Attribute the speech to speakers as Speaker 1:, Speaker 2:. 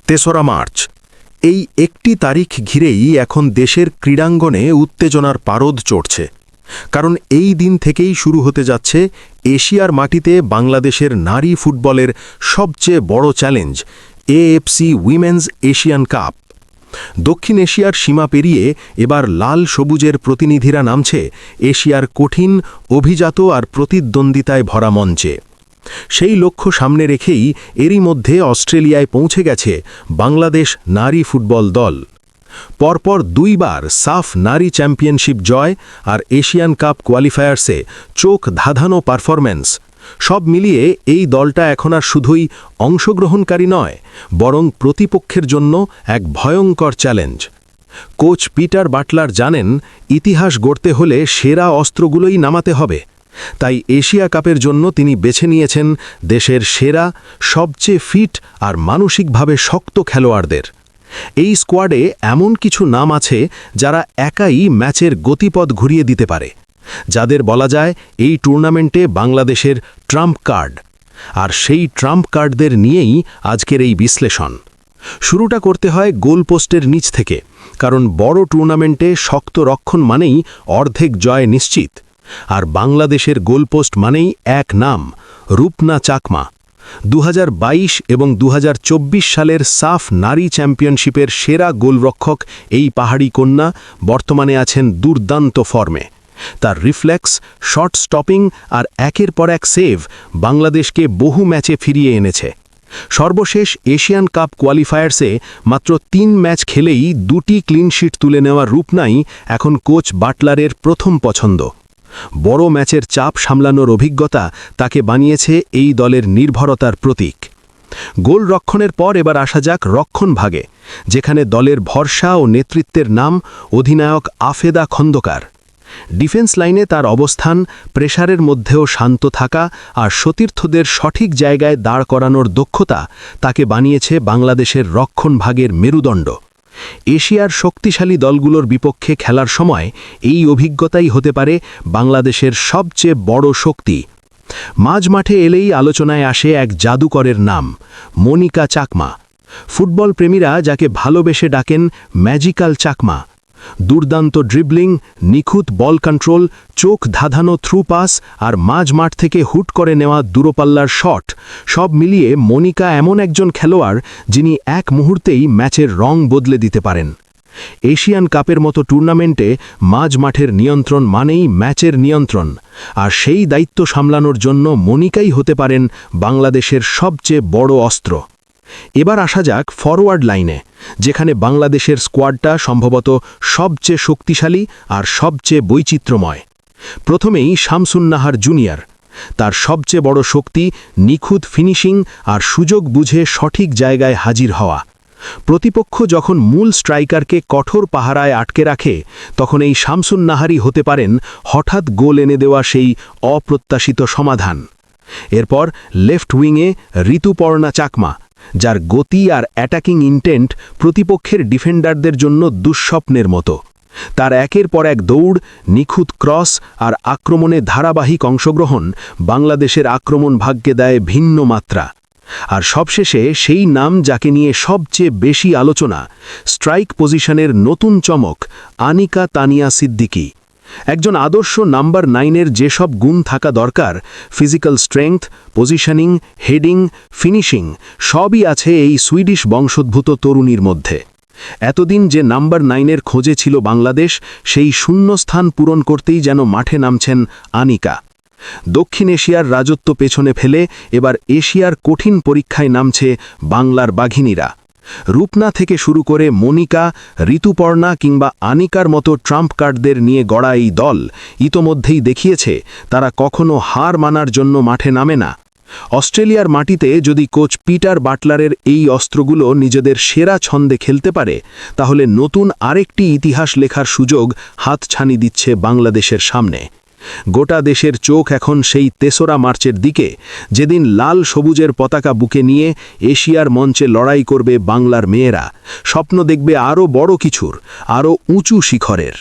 Speaker 1: তেসরা মার্চ এই একটি তারিখ ঘিরেই এখন দেশের ক্রীড়াঙ্গনে উত্তেজনার পারদ চড়ছে। কারণ এই দিন থেকেই শুরু হতে যাচ্ছে এশিয়ার মাটিতে বাংলাদেশের নারী ফুটবলের সবচেয়ে বড় challenge AFC women's Asian cup. দক্ষিণ এশিয়ার সীমা পেরিয়ে এবার লাল সবুজের প্রতিনিধিরা নামছে এশিয়ার কঠিন, অভিজাত আর প্রতিদ্বন্দ্বিতায় ভরা মঞ্চে। সেই লক্ষ্য সামনে রেখেই এরই মধ্যে অস্ট্রেলিয়ায় পৌঁছে গেছে বাংলাদেশ নারী ফুটবল দল। পরপর দুইবার সাফ নারী চ্যাম্পিয়নশিপ জয় আর এশিয়ান কাপ কোয়ালিফায়ার্সে চোখ ধাঁধানো পারফরম্যান্স, সব মিলিয়ে এই দলটা এখন আর শুধুই অংশগ্রহণকারী নয়, বরং প্রতিপক্ষের জন্য এক ভয়ঙ্কর চ্যালেঞ্জ। কোচ পিটার বাটলার জানেন, ইতিহাস গড়তে হলে সেরা অস্ত্রগুলোই নামাতে হবে। তাই এশিয়া কাপের জন্য তিনি বেছে নিয়েছেন দেশের সেরা, সবচেয়ে ফিট আর মানসিকভাবে শক্ত খেলোয়াড়দের। এই স্কোয়াডে এমন কিছু নাম আছে যারা একাই ম্যাচের গতিপথ ঘুরিয়ে দিতে পারে, যাদের বলা যায় এই টুর্নামেন্টে বাংলাদেশের ট্রাম্প কার্ড। আর সেই ট্রাম্প কার্ডদের নিয়েই আজকের এই বিশ্লেষণ। শুরুটা করতে হয় গোলপোস্টের নিচ থেকে, কারণ বড় টুর্নামেন্টে শক্ত রক্ষণ মানেই অর্ধেক জয় নিশ্চিত। আর বাংলাদেশের গোলপোস্ট মানেই এক নাম, রূপনা চাকমা। 2022 এবং 2024 সালের সাফ নারী চ্যাম্পিয়নশিপের সেরা গোলরক্ষক এই পাহাড়ি কন্যা বর্তমানে আছেন দুর্দান্ত ফর্মে। তার রিফ্লেক্স, শট স্টপিং আর একের পর এক সেভ বাংলাদেশকে বহু ম্যাচে ফিরিয়ে এনেছে। সর্বশেষ এশিয়ান কাপ কোয়ালিফায়ার্সে মাত্র 3 ম্যাচ খেলেই 2টি ক্লিনশিট তুলে নেওয়া রূপনাই এখন কোচ বাটলারের প্রথম পছন্দ। বড় ম্যাচের চাপ সামলানোর অভিজ্ঞতা তাকে বানিয়েছে এই দলের নির্ভরতার প্রতীক। গোল রক্ষণের পর এবার আসা যাক রক্ষণ ভাগে, যেখানে দলের ভরসা ও নেতৃত্বের নাম অধিনায়ক আফেদা খন্দকার। ডিফেন্স লাইনে তার অবস্থান, প্রেসারের মধ্যেও শান্ত থাকা আর সতীর্থদের সঠিক জায়গায় দাঁড় করানোর দক্ষতা তাকে বানিয়েছে বাংলাদেশের রক্ষণ ভাগের মেরুদণ্ড। এশিয়ার শক্তিশালী দলগুলোর বিপক্ষে খেলার সময় এই অভিজ্ঞতাই হতে পারে বাংলাদেশের সবচেয়ে বড় শক্তি। মাঝমাঠে এলেই আলোচনায় আসে এক জাদুকরের নাম, মনিকা চাকমা। ফুটবল প্রেমীরা যাকে ভালোবেসে ডাকেন ম্যাজিক্যাল চাকমা। দুর্দান্ত ড্রিবলিং, নিখুঁত বল কন্ট্রোল, চোখ ধাঁধানো থ্রু পাস আর মাঝমাঠ থেকে হুট করে নেওয়া দূরপাল্লার শট, সব মিলিয়ে মনিকা এমন একজন খেলোয়াড় যিনি এক মুহূর্তেই ম্যাচের রং বদলে দিতে পারেন। এশিয়ান কাপের মতো টুর্নামেন্টে মাঝমাঠের নিয়ন্ত্রণ মানেই ম্যাচের নিয়ন্ত্রণ, আর সেই দায়িত্ব সামলানোর জন্য মনিকাই হতে পারেন বাংলাদেশের সবচেয়ে বড় অস্ত্র। এবার আসা যাক ফরওয়ার্ড লাইনে, যেখানে বাংলাদেশের স্কোয়াডটা সম্ভবত সবচেয়ে শক্তিশালী আর সবচেয়ে বৈচিত্র্যময়। প্রথমেই শামসুন্নাহার জুনিয়র। তার সবচেয়ে বড় শক্তি নিখুঁত ফিনিশিং আর সুযোগ বুঝে সঠিক জায়গায় হাজির হওয়া। প্রতিপক্ষ যখন মূল স্ট্রাইকারকে কঠোর পাহারায় আটকে রাখে, তখন এই শামসুন্নাহারই হতে পারেন হঠাৎ গোল এনে দেওয়া সেই অপ্রত্যাশিত সমাধান। এরপর লেফট উইংয়ে ঋতুপর্ণা চাকমা, যার গতি আর অ্যাটাকিং ইন্টেন্ট প্রতিপক্ষের ডিফেন্ডারদের জন্য দুঃস্বপ্নের মতো। তার একের পর এক দৌড়, নিখুঁত ক্রস আর আক্রমণে ধারাবাহিক অংশগ্রহণ বাংলাদেশের আক্রমণ ভাগকে দেয় ভিন্ন মাত্রা। আর সবশেষে সেই নাম যাকে নিয়ে সবচেয়ে বেশি আলোচনা, স্ট্রাইক পজিশনের নতুন চমক, আনিকা তানিয়া সিদ্দিকী। একজন আদর্শ নাম্বার 9-এর যেসব গুণ থাকা দরকার, physical strength, positioning, heading, finishing, সবই আছে এই সুইডিশ বংশোদ্ভূত তরুণীর মধ্যে। এতদিন যে নাম্বার 9-এর খোঁজে ছিল বাংলাদেশ, সেই শূন্যস্থান পূরণ করতেই যেন মাঠে নামছেন আনিকা। দক্ষিণ এশিয়ার রাজত্ব পেছনে ফেলে এবার এশিয়ার কঠিন পরীক্ষায় নামছে বাংলার বাঘিনীরা। রূপনা থেকে শুরু করে মনিকা, ঋতুপর্ণা কিংবা আনিকার মতো ট্রাম্প কার্ডদের নিয়ে গড়া এই দল ইতোমধ্যেই দেখিয়েছে তারা কখনো হার মানার জন্য মাঠে নামে না। অস্ট্রেলিয়ার মাটিতে যদি কোচ পিটার বাটলারের এই অস্ত্রগুলো নিজেদের সেরা ছন্দে খেলতে পারে, তাহলে নতুন আরেকটি ইতিহাস লেখার সুযোগ হাতছানি দিচ্ছে বাংলাদেশের সামনে। গোটা দেশের চোখ এখন সেই 3রা মার্চের দিকে, যেদিন লাল সবুজের পতাকা বুকে নিয়ে এশিয়ার মঞ্চে লড়াই করবে বাংলার মেয়েরা। স্বপ্ন দেখবে আরও বড় কিছুর, আরও উঁচু শিখরের।